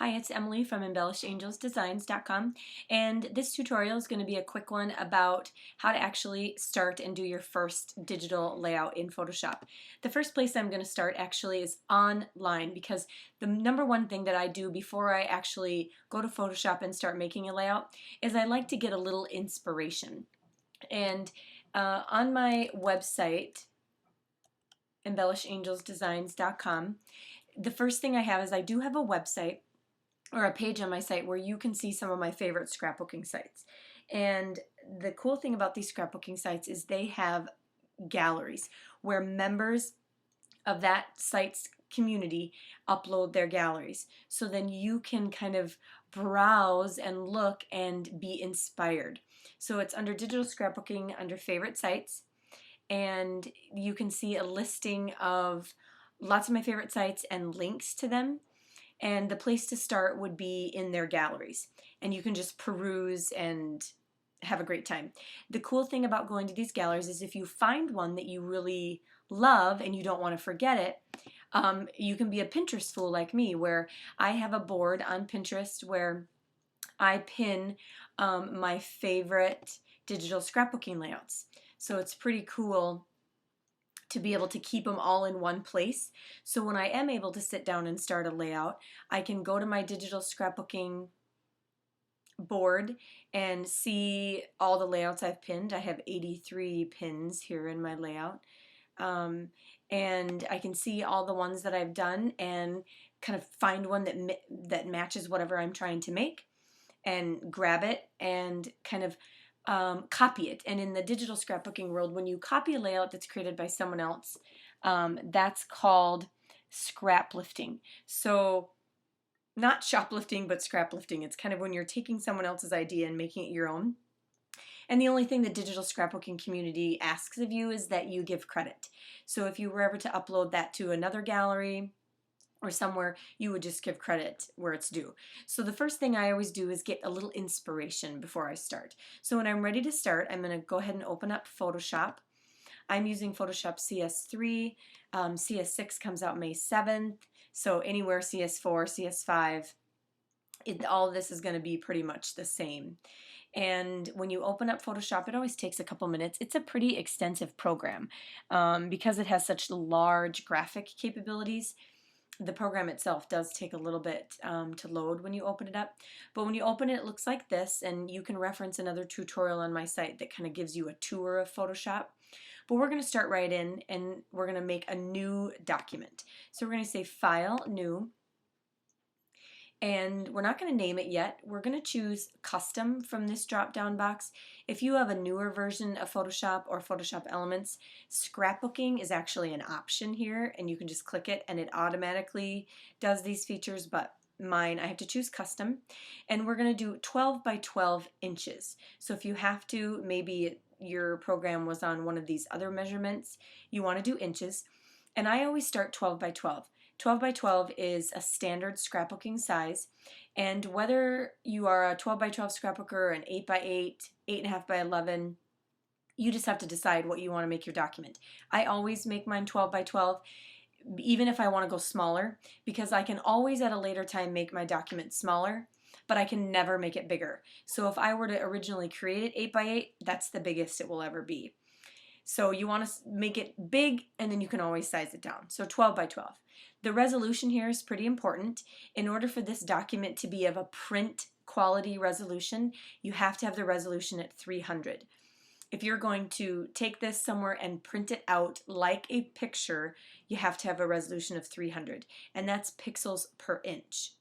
Hi, it's Emily from embellishangelsdesigns.com, and this tutorial is going to be a quick one about how to actually start and do your first digital layout in Photoshop. The first place I'm going to start actually is online, because the number one thing that I do before I actually go to Photoshop and start making a layout is I like to get a little inspiration. And on my website, embellishangelsdesigns.com, the first thing I have is I do have a website or a page on my site where you can see some of my favorite scrapbooking sites. And the cool thing about these scrapbooking sites is they have galleries where members of that site's community upload their galleries. So then you can kind of browse and look and be inspired. So it's under digital scrapbooking under favorite sites, and you can see a listing of lots of my favorite sites and links to them. And the place to start would be in their galleries. And you can just peruse and have a great time. The cool thing about going to these galleries is if you find one that you really love and you don't want to forget it, you can be a Pinterest fool like me, where I have a board on Pinterest where I pin my favorite digital scrapbooking layouts. So it's pretty cool to be able to keep them all in one place. So when I am able to sit down and start a layout, I can go to my digital scrapbooking board and see all the layouts I've pinned. I have 83 pins here in my layout. And I can see all the ones that I've done and kind of find one that matches whatever I'm trying to make and grab it and kind of copy it. And in the digital scrapbooking world, when you copy a layout that's created by someone else, that's called scraplifting. So not shoplifting, but scraplifting. It's kind of when you're taking someone else's idea and making it your own. And the only thing the digital scrapbooking community asks of you is that you give credit. So if you were ever to upload that to another gallery or somewhere, you would just give credit where it's due. So the first thing I always do is get a little inspiration before I start. So when I'm ready to start, I'm going to go ahead and open up Photoshop. I'm using Photoshop CS3. CS6 comes out May 7th. So anywhere CS4, CS5, all of this is going to be pretty much the same. And when you open up Photoshop, it always takes a couple minutes. It's a pretty extensive program because it has such large graphic capabilities. The program itself does take a little bit to load when you open it up. But when you open it, it looks like this, and you can reference another tutorial on my site that kind of gives you a tour of Photoshop. But we're going to start right in, and we're going to make a new document. So we're going to say File, New, and we're not going to name it yet. We're going to choose Custom from this drop-down box. If you have a newer version of Photoshop or Photoshop Elements, scrapbooking is actually an option here, and you can just click it and it automatically does these features, but mine, I have to choose Custom. And we're going to do 12 by 12 inches. So if you have to, maybe your program was on one of these other measurements, you want to do inches. And I always start 12 by 12. 12 by 12 is a standard scrapbooking size, and whether you are a 12 by 12 scrapbooker, an 8 by 8, 8.5 by 11, you just have to decide what you want to make your document. I always make mine 12 by 12, even if I want to go smaller, because I can always at a later time make my document smaller, but I can never make it bigger. So if I were to originally create it 8 by 8, that's the biggest it will ever be. So you want to make it big, and then you can always size it down. So 12 by 12. The resolution here is pretty important. In order for this document to be of a print quality resolution, you have to have the resolution at 300. If you're going to take this somewhere and print it out like a picture, you have to have a resolution of 300, and that's pixels per inch.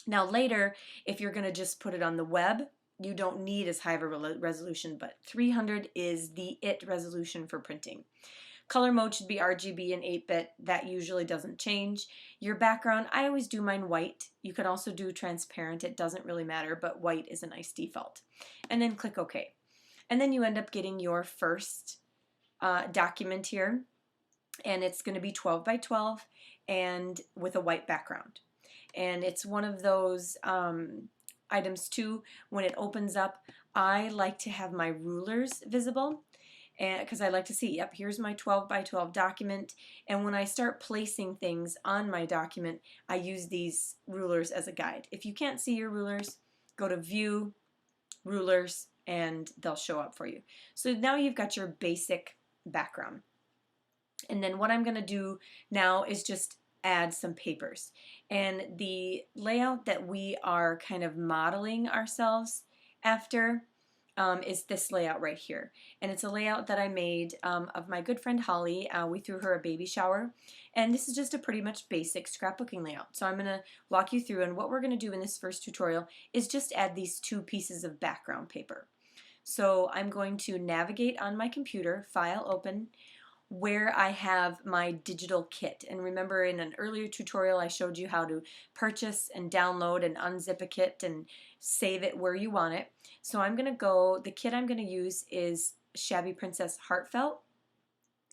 Now later, if you're going to just put it on the web, you don't need as high of a resolution, but 300 is the it resolution for printing. Color mode should be RGB and 8-bit. That usually doesn't change. Your background, I always do mine white. You can also do transparent. It doesn't really matter, but white is a nice default. And then click OK. And then you end up getting your first document here, and it's going to be 12 by 12 and with a white background. And it's one of those items too, when it opens up, I like to have my rulers visible. and because I like to see, yep, here's my 12 by 12 document. And when I start placing things on my document, I use these rulers as a guide. If you can't see your rulers, go to View, Rulers, and they'll show up for you. So now you've got your basic background. And then what I'm going to do now is just add some papers. And the layout that we are kind of modeling ourselves after is this layout right here. And it's a layout that I made of my good friend Holly. We threw her a baby shower. And this is just a pretty much basic scrapbooking layout. So I'm going to walk you through, and what we're going to do in this first tutorial is just add these 2 pieces of background paper. So I'm going to navigate on my computer, File, Open, where I have my digital kit. And remember, in an earlier tutorial I showed you how to purchase and download and unzip a kit and save it where you want it. So I'm going to go, the kit I'm going to use is Shabby Princess Heartfelt.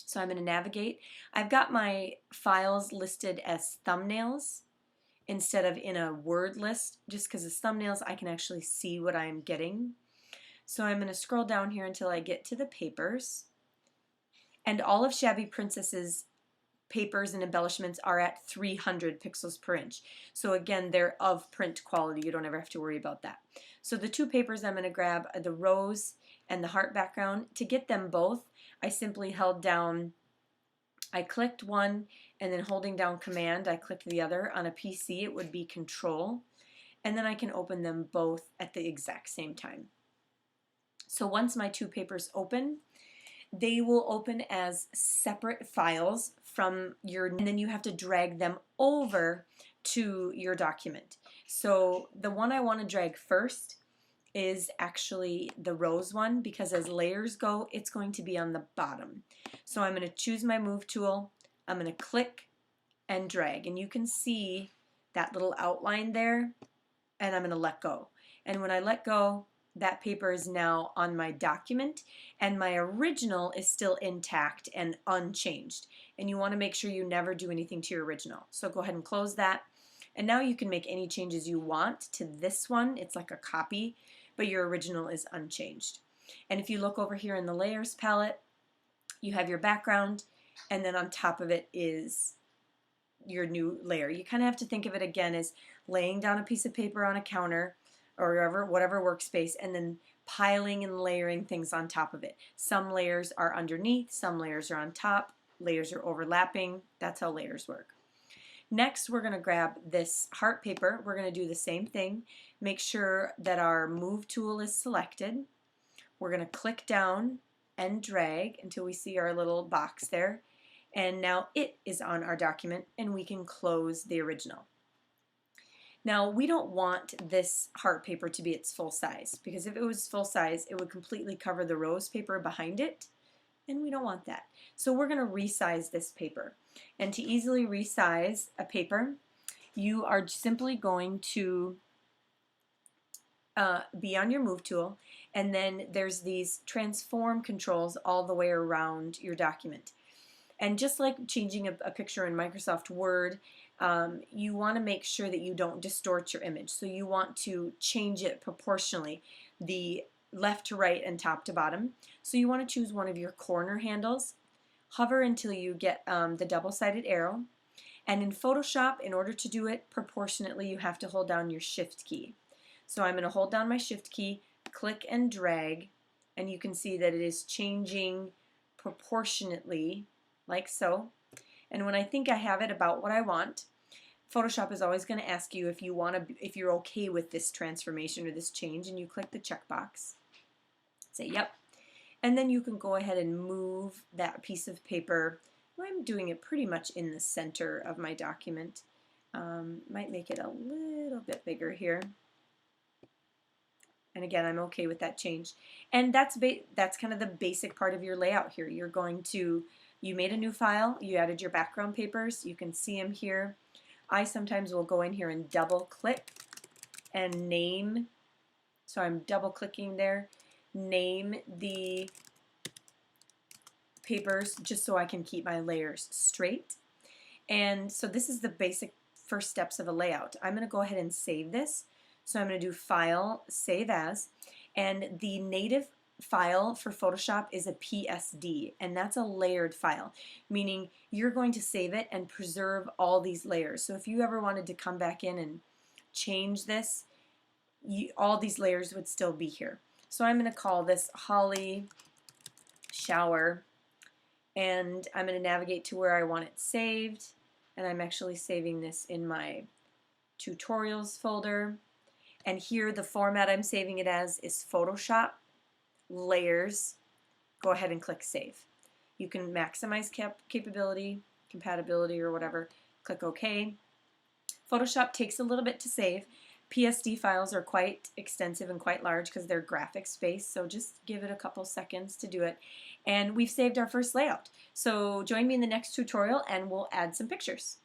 So I'm going to navigate. I've got my files listed as thumbnails instead of in a word list, just because as thumbnails I can actually see what I'm getting. So I'm going to scroll down here until I get to the papers. And all of Shabby Princess's papers and embellishments are at 300 pixels per inch. So again, they're of print quality. You don't ever have to worry about that. So the 2 papers I'm going to grab are the rose and the heart background. To get them both, I simply held down, I clicked one, and then holding down Command, I clicked the other. On a PC, it would be Control. And then I can open them both at the exact same time. So once my 2 papers open, they will open as separate files from your, and then you have to drag them over to your document. So the one I want to drag first is actually the rose one, because as layers go, it's going to be on the bottom. So I'm going to choose my move tool, I'm going to click and drag, and you can see that little outline there, and I'm going to let go. And when I let go, that paper is now on my document, and my original is still intact and unchanged. And you want to make sure you never do anything to your original. So go ahead and close that. And now you can make any changes you want to this one. It's like a copy, but your original is unchanged. And if you look over here in the layers palette, you have your background, and then on top of it is your new layer. You kind of have to think of it again as laying down a piece of paper on a counter, or whatever workspace, and then piling and layering things on top of it. Some layers are underneath, some layers are on top, layers are overlapping. That's how layers work. Next, we're going to grab this heart paper. We're going to do the same thing. Make sure that our move tool is selected. We're going to click down and drag until we see our little box there. And now it is on our document, and we can close the original. Now, we don't want this heart paper to be its full size, because if it was full size, it would completely cover the rose paper behind it, and we don't want that. So we're going to resize this paper. And to easily resize a paper, you are simply going to be on your move tool, and then there's these transform controls all the way around your document. And just like changing a picture in Microsoft Word, you want to make sure that you don't distort your image. So you want to change it proportionally, the left to right and top to bottom. So you want to choose one of your corner handles, hover until you get the double-sided arrow, and in Photoshop, in order to do it proportionately, you have to hold down your Shift key. So I'm going to hold down my Shift key, click and drag, and you can see that it is changing proportionately, like so. And when I think I have it about what I want, Photoshop is always going to ask you if you're okay with this transformation or this change, and you click the checkbox. Say yep. And then you can go ahead and move that piece of paper. I'm doing it pretty much in the center of my document. Might make it a little bit bigger here. And again, I'm okay with that change. And that's kind of the basic part of your layout here. You made a new file, you added your background papers, you can see them here. I sometimes will go in here and double click and name, so I'm double clicking there, name the papers just so I can keep my layers straight. And so this is the basic first steps of a layout. I'm going to go ahead and save this. So I'm going to do File, Save As, and the native file for Photoshop is a PSD, and that's a layered file, meaning you're going to save it and preserve all these layers. So if you ever wanted to come back in and change this, all these layers would still be here. So I'm going to call this Holly Shower, and I'm going to navigate to where I want it saved, and I'm actually saving this in my tutorials folder. And here the format I'm saving it as is Photoshop Layers. Go ahead and click Save. You can maximize capability, compatibility, or whatever. Click OK. Photoshop takes a little bit to save. PSD files are quite extensive and quite large because they're graphics based, so just give it a couple seconds to do it. And we've saved our first layout. So join me in the next tutorial and we'll add some pictures.